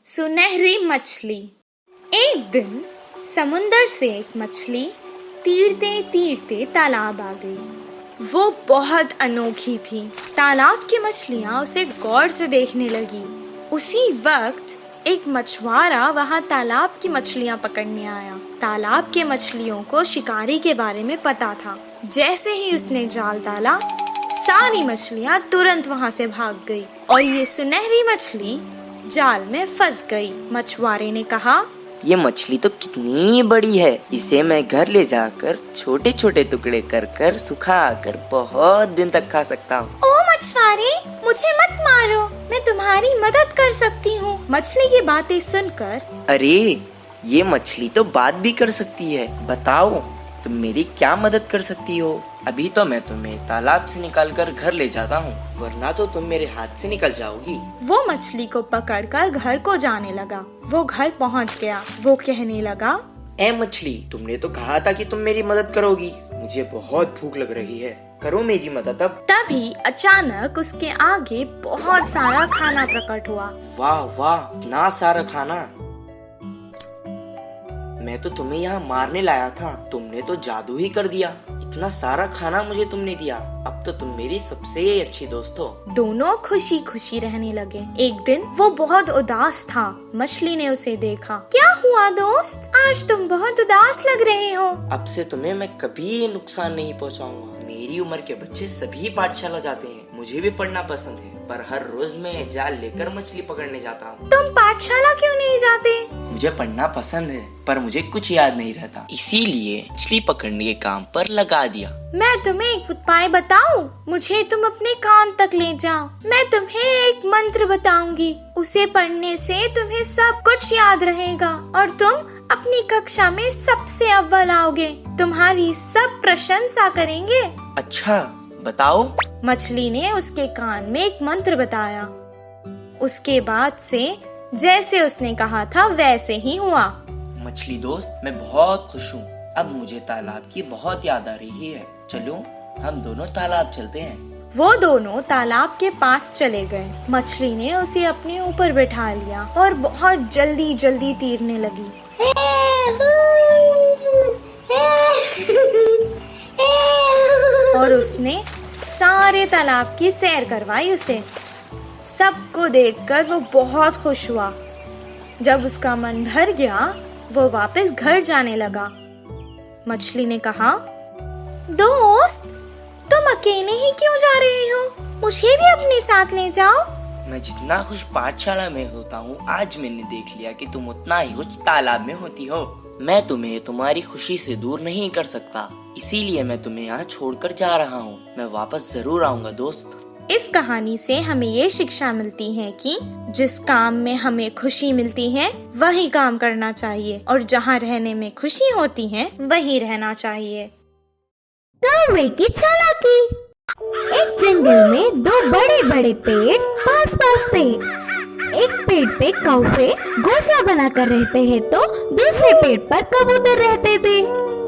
सुनहरी मछली। एक दिन समुंदर से एक मछली तीरते तीरते तालाब आ गई। वो बहुत अनोखी थी। तालाब की मछलियाँ उसे गौर से देखने लगी। उसी वक्त एक मछुआरा वहाँ तालाब की मछलियाँ पकड़ने आया। तालाब के मछलियों को शिकारी के बारे में पता था। जैसे ही उसने जाल डाला, सारी मछलियाँ तुरंत वहाँ से भाग गई और ये सुनहरी मछली जाल में फंस गई। मछुआरे ने कहा, ये मछली तो कितनी बड़ी है, इसे मैं घर ले जाकर छोटे छोटे टुकड़े कर कर सुखा कर बहुत दिन तक खा सकता हूँ। ओ मछुआरे, मुझे मत मारो, मैं तुम्हारी मदद कर सकती हूँ। मछली की बातें सुनकर, अरे ये मछली तो बात भी कर सकती है, बताओ तुम मेरी क्या मदद कर सकती हो? अभी तो मैं तुम्हें तालाब से निकालकर घर ले जाता हूँ, वरना तो तुम मेरे हाथ से निकल जाओगी। वो मछली को पकड़कर घर को जाने लगा। वो घर पहुँच गया। वो कहने लगा, ए मछली, तुमने तो कहा था कि तुम मेरी मदद करोगी। मुझे बहुत भूख लग रही है, करो मेरी मदद अब। तभी अचानक उसके आगे बहुत सारा खाना प्रकट हुआ। वाह वाह, इतना सारा खाना! मैं तो तुम्हें यहाँ मारने लाया था, तुमने तो जादू ही कर दिया। इतना सारा खाना मुझे तुमने दिया, अब तो तुम मेरी सबसे अच्छी दोस्त हो। दोनों खुशी खुशी रहने लगे। एक दिन वो बहुत उदास था। मछली ने उसे देखा। क्या हुआ दोस्त, आज तुम बहुत उदास लग रहे हो। अब से तुम्हें मैं कभी नुकसान नहीं पहुँचाऊंगा। मेरी उम्र के बच्चे सभी पाठशाला जाते हैं, मुझे भी पढ़ना पसंद है, पर हर रोज मैं जाल लेकर मछली पकड़ने जाता हूँ। तुम पाठशाला क्यों नहीं जाते? मुझे पढ़ना पसंद है, पर मुझे कुछ याद नहीं रहता, इसीलिए मछली पकड़ने के काम पर लगा दिया। मैं तुम्हें एक उपाय बताऊं? मुझे तुम अपने कान तक ले जाओ। मैं तुम्हें एक मंत्र बताऊंगी, उसे पढ़ने से तुम्हें सब कुछ याद रहेगा और तुम अपनी कक्षा में सबसे अव्वल आओगे। तुम्हारी सब प्रशंसा करेंगे। अच्छा, बताओ। मछली ने उसके कान में एक मंत्र बताया। उसके बाद से जैसे उसने कहा था वैसे ही हुआ। मछली दोस्त, मैं बहुत खुश हूँ। अब मुझे तालाब की बहुत याद आ रही है। चलो हम दोनों तालाब चलते हैं। वो दोनों तालाब के पास चले गए। मछली ने उसे अपने ऊपर बैठा लिया और बहुत जल्दी जल्दी तैरने लगी। और उसने सारे तालाब की सैर करवाई उसे। सबको देखकर वो बहुत खुश हुआ। जब उसका मन भर गया, वो वापस घर जाने लगा। मछली ने कहा, दोस्त, तुम अकेले ही क्यों जा रहे हो? मुझे भी अपने साथ ले जाओ। मैं जितना खुश पाठशाला में होता हूँ, आज मैंने देख लिया कि तुम उतना ही खुश तालाब में होती हो। मैं तुम्हें तुम्हारी खुशी से दूर नहीं कर सकता, इसीलिए मैं तुम्हें यहाँ छोड़कर जा रहा हूँ। मैं वापस जरूर आऊँगा दोस्त। इस कहानी से हमें ये शिक्षा मिलती है कि जिस काम में हमें खुशी मिलती है वही काम करना चाहिए और जहाँ रहने में खुशी होती है वही रहना चाहिए। कौवे की चालाकी। एक जंगल में दो बड़े बड़े पेड़ पास पास थे। एक पेड़ पे कौवे घोंसला बनाकर रहते हैं तो दूसरे पेड़ पर कबूतर रहते थे।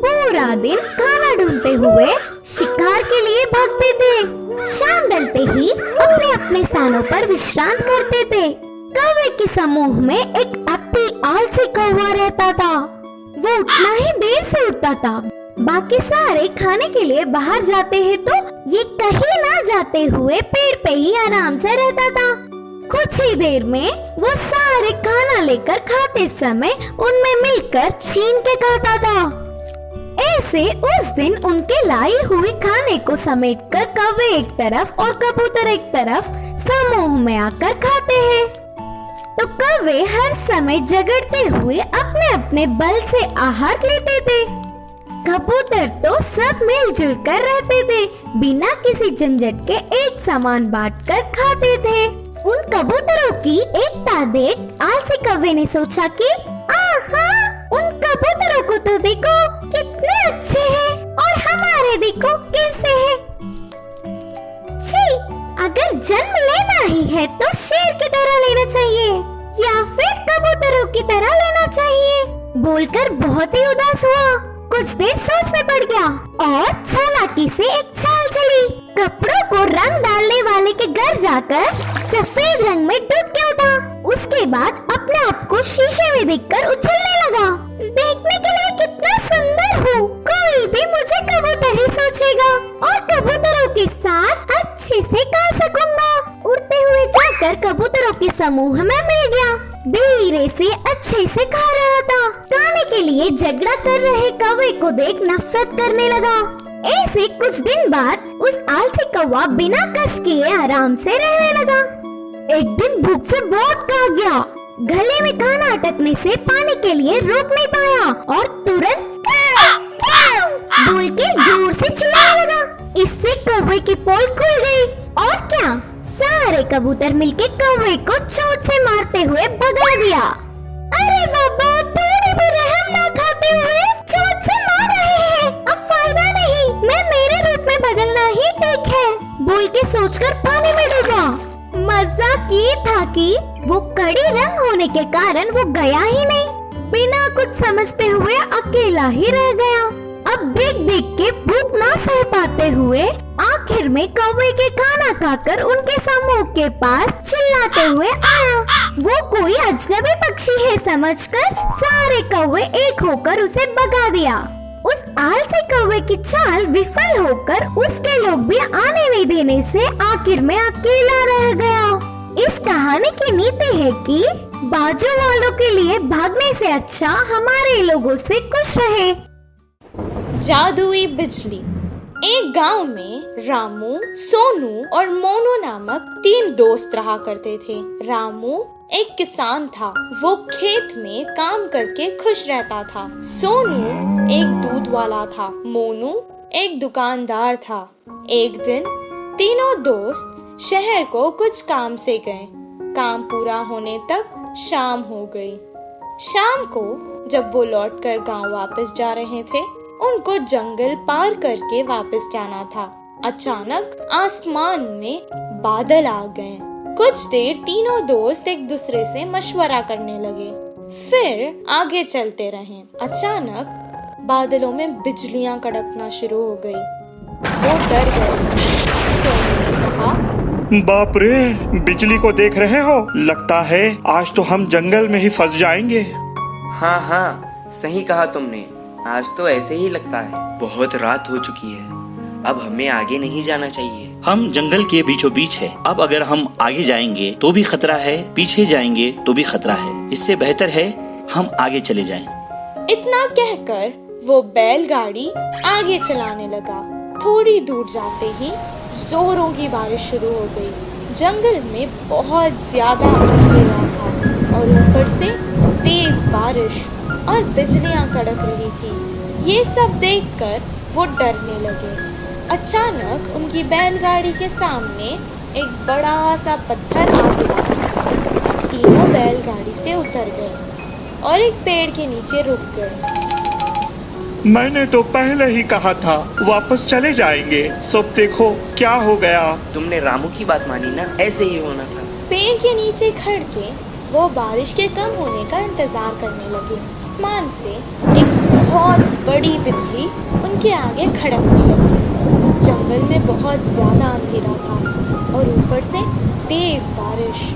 पूरा दिन खाना ढूंढते हुए शिकार के लिए भागते थे। शाम ढलते ही अपने अपने स्थानों पर विश्राम करते थे। कौवे के समूह में एक अति आलसी कौवा रहता था। वो उठना ही देर से उठता था। बाकी सारे खाने के लिए बाहर जाते हैं तो ये कहीं ना जाते हुए पेड़ पे ही आराम से रहता था। कुछ ही देर में वो सारे खाना लेकर खाते समय उनमें मिलकर छीन के खाता था। ऐसे उस दिन उनके लाई हुई खाने को समेटकर कौवे एक तरफ और कबूतर एक तरफ समूह में आकर खाते हैं। तो कौवे हर समय झगड़ते हुए अपने अपने बल से आहार लेते थे। कबूतर तो सब मिलजुल कर रहते थे, बिना किसी झंझट के एक सामान बांटकर खाते थे। उन कबूतरों की एकता देख आलसी कौवे ने सोचा कि आहा, उन कबूतरों को तो देखो कितने अच्छे हैं और हमारे देखो कैसे हैं। छी, अगर जन्म लेना ही है तो शेर की तरह लेना चाहिए या फिर कबूतरों की तरह लेना चाहिए। बोलकर बहुत ही उदास हुआ। कुछ देर सोच में पड़ गया और चालाकी से एक चाल चली। कपड़ों को रंग डालने वाले के घर जाकर सफेद रंग में डूब के उठा। उसके बाद अपने आप को शीशे में देखकर उछलने लगा। देखने के लिए कितना सुंदर हूँ, कोई भी मुझे कबूतर ही सोचेगा और कबूतरों के साथ अच्छे से गा सकूंगा। उड़ते हुए जाकर कबूतरों के समूह में मिल गया। धीरे से अच्छे से गा रहा था। गाने के लिए झगड़ा कर रहे कौवे को देख नफरत करने लगा। ऐसे कुछ दिन बाद उस आलसी कौवा बिना कष्ट किए आराम से रहने लगा। एक दिन भूख से बहुत भाग गया। गले में खाना अटकने से पानी के लिए रोक नहीं पाया और तुरंत बोल के जोर से चिल्लाने लगा। इससे कौवे की पोल खुल गई और क्या, सारे कबूतर मिलके कौवे को चोट से मारते हुए भगा दिया। अरे बाबा, थोड़ी भी रहम ना खाते हुए चोट से मार रहे हैं। अब फायदा नहीं, मैं मेरे रूप में बदलना ही ठीक है, बोल के सोचकर पानी में डूबा। मजाक ये था कि वो कड़ी रंग होने के कारण वो गया ही नहीं। बिना कुछ समझते हुए अकेला ही रह गया। अब देख देख के भूख ना सह पाते हुए आखिर में कौवे के खाना खाकर उनके समूह के पास चिल्लाते हुए आया। वो कोई अजनबी पक्षी है समझकर सारे कौवे एक होकर उसे भगा दिया। उस आलसी कौवे की चाल विफल होकर उसके लोग भी आने नहीं देने से आखिर में अकेला रह गया। इस कहानी की नीति है कि बाजू वालों के लिए भागने से अच्छा हमारे लोगों से खुश रहे। जादुई बिजली। एक गांव में रामू, सोनू और मोनू नामक 3 दोस्त रहा करते थे। रामू एक किसान था, वो खेत में काम करके खुश रहता था। सोनू एक दूध वाला था, मोनू एक दुकानदार था। एक दिन तीनों दोस्त शहर को कुछ काम से गए। काम पूरा होने तक शाम हो गई। शाम को जब वो लौटकर गांव वापस जा रहे थे, उनको जंगल पार करके वापस जाना था। अचानक आसमान में बादल आ गए। कुछ देर तीनों दोस्त एक दूसरे से मशवरा करने लगे, फिर आगे चलते रहे। अचानक बादलों में बिजलियां कड़कना शुरू हो गई। वो डर गए। सोनू ने कहा, बाप रे, बिजली को देख रहे हो? लगता है आज तो हम जंगल में ही फंस जाएंगे। हाँ हाँ, सही कहा तुमने। आज तो ऐसे ही लगता है। बहुत रात हो चुकी है, अब हमें आगे नहीं जाना चाहिए। हम जंगल के बीचों बीच है। अब अगर हम आगे जाएंगे तो भी खतरा है, पीछे जाएंगे तो भी खतरा है। इससे बेहतर है हम आगे चले जाएं। इतना कहकर वो बैलगाड़ी आगे चलाने लगा। थोड़ी दूर जाते ही जोरों की बारिश शुरू हो गई। जंगल में बहुत ज्यादा अंधेरा था और ऊपर से तेज बारिश और बिजलियां कड़क रही थी। ये सब देखकर वो डरने लगे। अचानक उनकी बैलगाड़ी के सामने एक बड़ा सा पत्थर आ गिरा। तीनों बैलगाड़ी से उतर गए और एक पेड़ के नीचे रुक गए। मैंने तो पहले ही कहा था वापस चले जाएंगे। सब देखो क्या हो गया। तुमने रामू की बात मानी ना, ऐसे ही होना था। पेड़ के नीचे खड़ के वो बारिश के कम होने का इंतजार करने लगे। आसमान से एक बहुत बड़ी बिजली उनके आगे खड़कने लगी। जंगल में बहुत ज्यादा अंधेरा था और ऊपर से तेज बारिश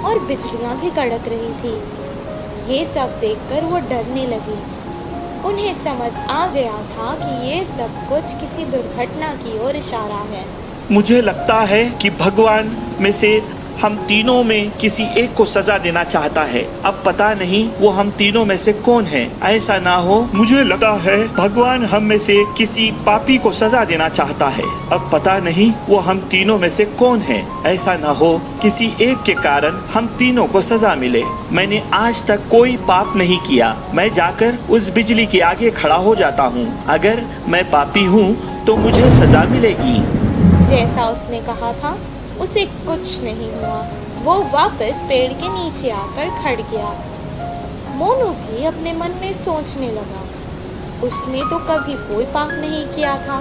और बिजलियां भी कड़क रही थी। ये सब देखकर वो डरने लगे। उन्हें समझ आ गया था कि ये सब कुछ किसी दुर्घटना की ओर इशारा है। मुझे लगता है कि भगवान में से हम तीनों में किसी एक को सजा देना चाहता है। अब पता नहीं वो हम तीनों में से कौन है। ऐसा ना हो, मुझे लगता है भगवान हम में से किसी पापी को सजा देना चाहता है। अब पता नहीं वो हम तीनों में से कौन है। ऐसा ना हो किसी एक के कारण हम तीनों को सजा मिले। मैंने आज तक कोई पाप नहीं किया। मैं जाकर उस बिजली के आगे खड़ा हो जाता हूँ। अगर मैं पापी हूँ तो मुझे सजा मिलेगी। जैसा उसने कहा था उसे कुछ नहीं हुआ। वो वापस पेड़ के नीचे आकर खड़ गया। मोनू भी अपने मन में सोचने लगा, उसने तो कभी कोई पाप नहीं किया था।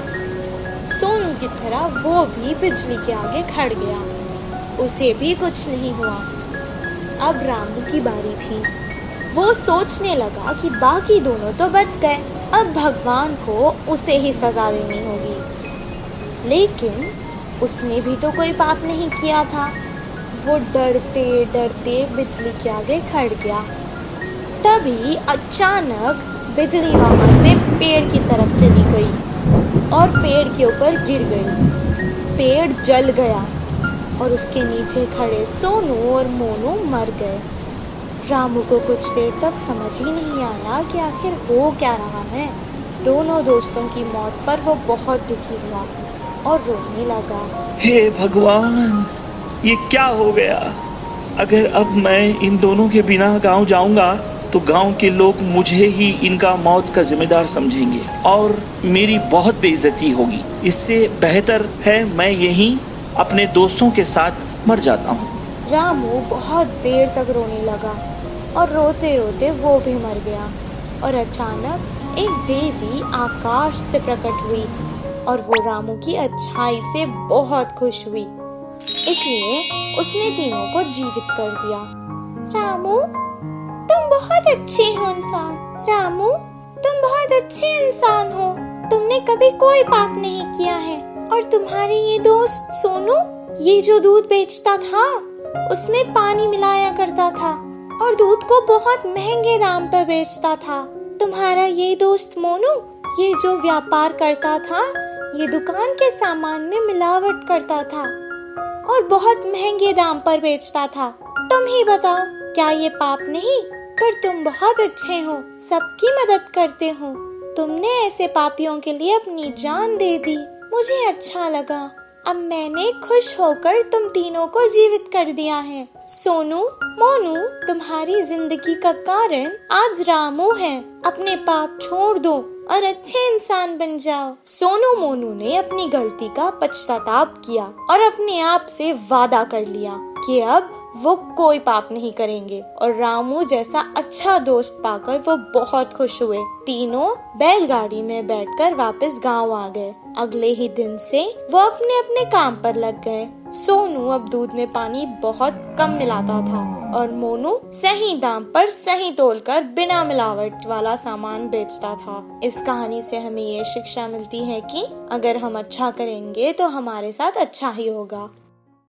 सोनू की तरह वो भी बिजली के आगे खड़ गया, उसे भी कुछ नहीं हुआ। अब रामू की बारी थी। वो सोचने लगा कि बाकी दोनों तो बच गए, अब भगवान को उसे ही सजा देनी होगी। लेकिन उसने भी तो कोई पाप नहीं किया था। वो डरते डरते बिजली के आगे खड़ गया। तभी अचानक बिजली वहां से पेड़ की तरफ चली गई और पेड़ के ऊपर गिर गई। पेड़ जल गया और उसके नीचे खड़े सोनू और मोनू मर गए। रामू को कुछ देर तक समझ ही नहीं आया कि आखिर हो क्या रहा है। दोनों दोस्तों की मौत पर वो बहुत दुखी हुआ और रोने लगा। हे भगवान, ये क्या हो गया? अगर अब मैं इन दोनों के बिना गांव जाऊंगा तो गांव के लोग मुझे ही इनका मौत का जिम्मेदार समझेंगे और मेरी बहुत बेइज्जती होगी। इससे बेहतर है मैं यहीं अपने दोस्तों के साथ मर जाता हूँ। रामू बहुत देर तक रोने लगा और रोते रोते वो भी मर गया। और अचानक एक देवी आकाश से प्रकट हुई और वो रामू की अच्छाई से बहुत खुश हुई, इसलिए उसने तीनों को जीवित कर दिया। रामू, तुम बहुत अच्छे हो इंसान। रामू, तुम बहुत अच्छे इंसान हो। तुमने कभी कोई पाप नहीं किया है। और तुम्हारे ये दोस्त सोनू, ये जो दूध बेचता था उसमें पानी मिलाया करता था और दूध को बहुत महंगे दाम पर बेचता था। तुम्हारा ये दोस्त मोनू, ये जो व्यापार करता था, ये दुकान के सामान में मिलावट करता था और बहुत महंगे दाम पर बेचता था। तुम ही बताओ, क्या ये पाप नहीं? पर तुम बहुत अच्छे हो, सबकी मदद करते हो। तुमने ऐसे पापियों के लिए अपनी जान दे दी। मुझे अच्छा लगा। अब मैंने खुश होकर तुम तीनों को जीवित कर दिया है। सोनू, मोनू, तुम्हारी जिंदगी का कारण आज रामू है। अपने पाप छोड़ दो और अच्छे इंसान बन जाओ। सोनू मोनू ने अपनी गलती का पश्चाताप किया और अपने आप से वादा कर लिया कि अब वो कोई पाप नहीं करेंगे। और रामू जैसा अच्छा दोस्त पाकर वो बहुत खुश हुए। तीनों बैलगाड़ी में बैठकर वापस गांव आ गए। अगले ही दिन से वो अपने अपने काम पर लग गए। सोनू अब दूध में पानी बहुत कम मिलाता था और मोनू सही दाम पर सही तोलकर बिना मिलावट वाला सामान बेचता था। इस कहानी से हमें ये शिक्षा मिलती है कि अगर हम अच्छा करेंगे तो हमारे साथ अच्छा ही होगा।